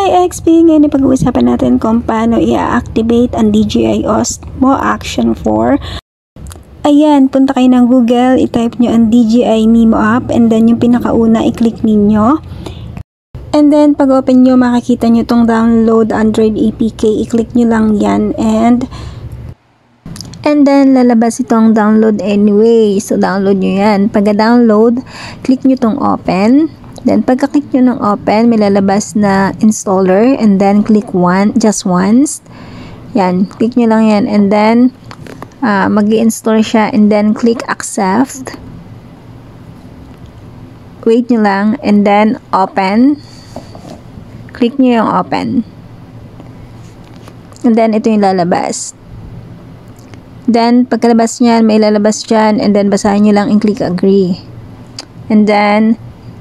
Hi XP, ngayon pag-uusapan natin kung paano i-activate ang DJI Osmo Action 4. Ayan, punta kayo ng Google, i-type nyo ang DJI Mimo app, and then yung pinakauna, i-click ninyo. And then, pag open nyo, makikita nyo itong download Android APK, i-click nyo lang yan, and then, lalabas itong download anyway. So, download nyo yan. Pagka-download, click nyo itong open. Then, pagka-click nyo ng open, may lalabas na installer. And then, click just once. Yan. Click nyo lang yan. And then, mag-i-install siya. And then, click accept. Wait nyo lang. And then, open. Click nyo yung open. And then, ito yung lalabas. Then, pagkalabas nyan, may lalabas dyan. And then, basahin nyo lang and click agree. And then,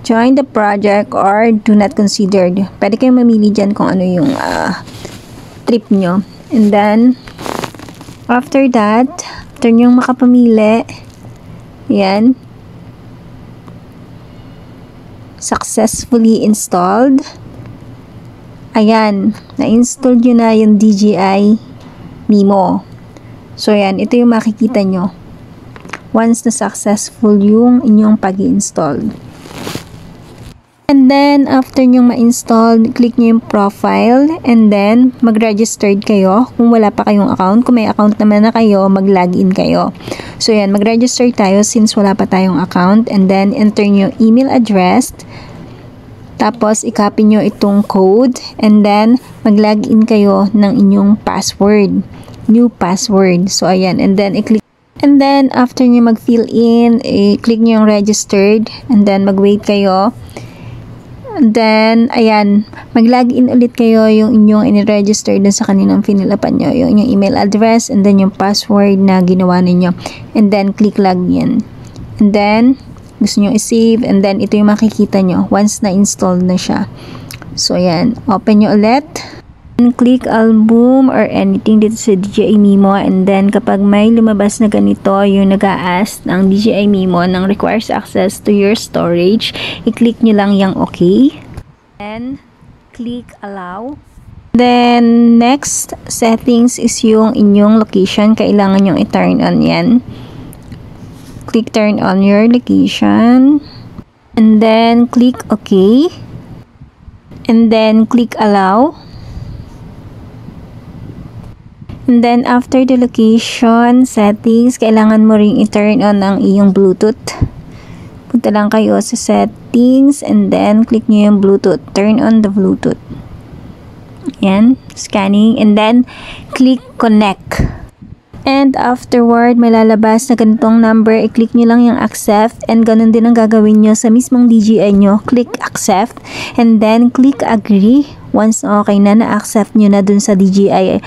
join the project or do not consider. Pwede kayong mamili dyan kung ano yung trip nyo. And then, after that, after nyo makapamili, yan, successfully installed. Ayan, na-install nyo na yung DJI Mimo. So, yan, ito yung makikita nyo once na successful yung inyong pag-install. And then, after nyo ma-install, click nyo yung profile, and then, mag-registered kayo kung wala pa kayong account. Kung may account naman na kayo, mag-login kayo. So, yan, mag-register tayo since wala pa tayong account, and then, enter nyo email address, tapos, i-copy nyo itong code, and then, mag-login kayo ng inyong password, new password. So, ayan, and then, i-click. And then, after nyo mag-fill in, i-click nyo yung registered, and then, mag-wait kayo. And then, ayan, mag-login ulit kayo yung inyong in-register dun sa kaninang finilapan nyo, yung inyong email address, and then yung password na ginawa ninyo. And then, click login. And then, gusto nyo i-save, and then, ito yung makikita nyo once na-install na siya. So, ayan, open nyo ulit. And click album or anything dito sa DJI Mimo, and then kapag may lumabas na ganito yung nag-a-ask ng DJI Mimo ng requires access to your storage, i-click nyo lang yung okay, and click allow. Then next settings is yung inyong location, kailangan yung i-turn on yan. Click turn on your location, and then click okay, and then click allow. And then, after the location settings, kailangan mo ring i-turn on ang iyong Bluetooth. Punta lang kayo sa settings, and then, click nyo yung Bluetooth. Turn on the Bluetooth. Ayan, scanning. And then, click connect. And afterward, may lalabas na ganitong number. I-click nyo lang yung accept. And ganun din ang gagawin nyo sa mismong DJI nyo. Click accept. And then, click agree. Once okay na, na-accept nyo na dun sa DJI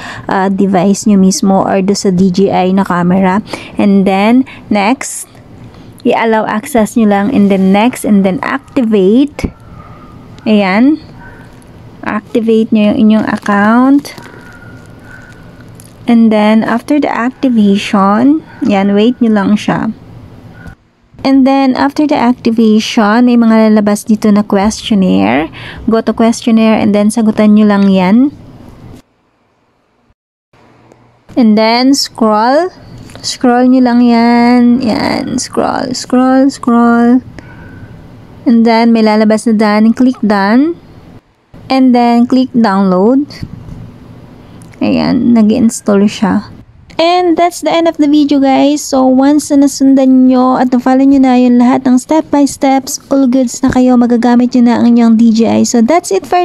device nyo mismo or dun sa DJI na camera. And then, next, i-allow access nyo lang, and then next, and then activate. Ayan. Activate nyo yung inyong account. And then, after the activation, yan, wait nyo lang siya. And then, after the activation, may mga lalabas dito na questionnaire. Go to questionnaire, and then sagutan nyo lang yan. And then, scroll. Scroll nyo lang yan. Yan, scroll, scroll, scroll. And then, may lalabas na done. Click done. And then, click download. Ayan, nag-install siya. And that's the end of the video, guys. So, once na nasundan nyo at na-follow nyo na yung lahat ng step by steps, all goods na kayo, magagamit nyo na ang inyong DJI. So, that's it for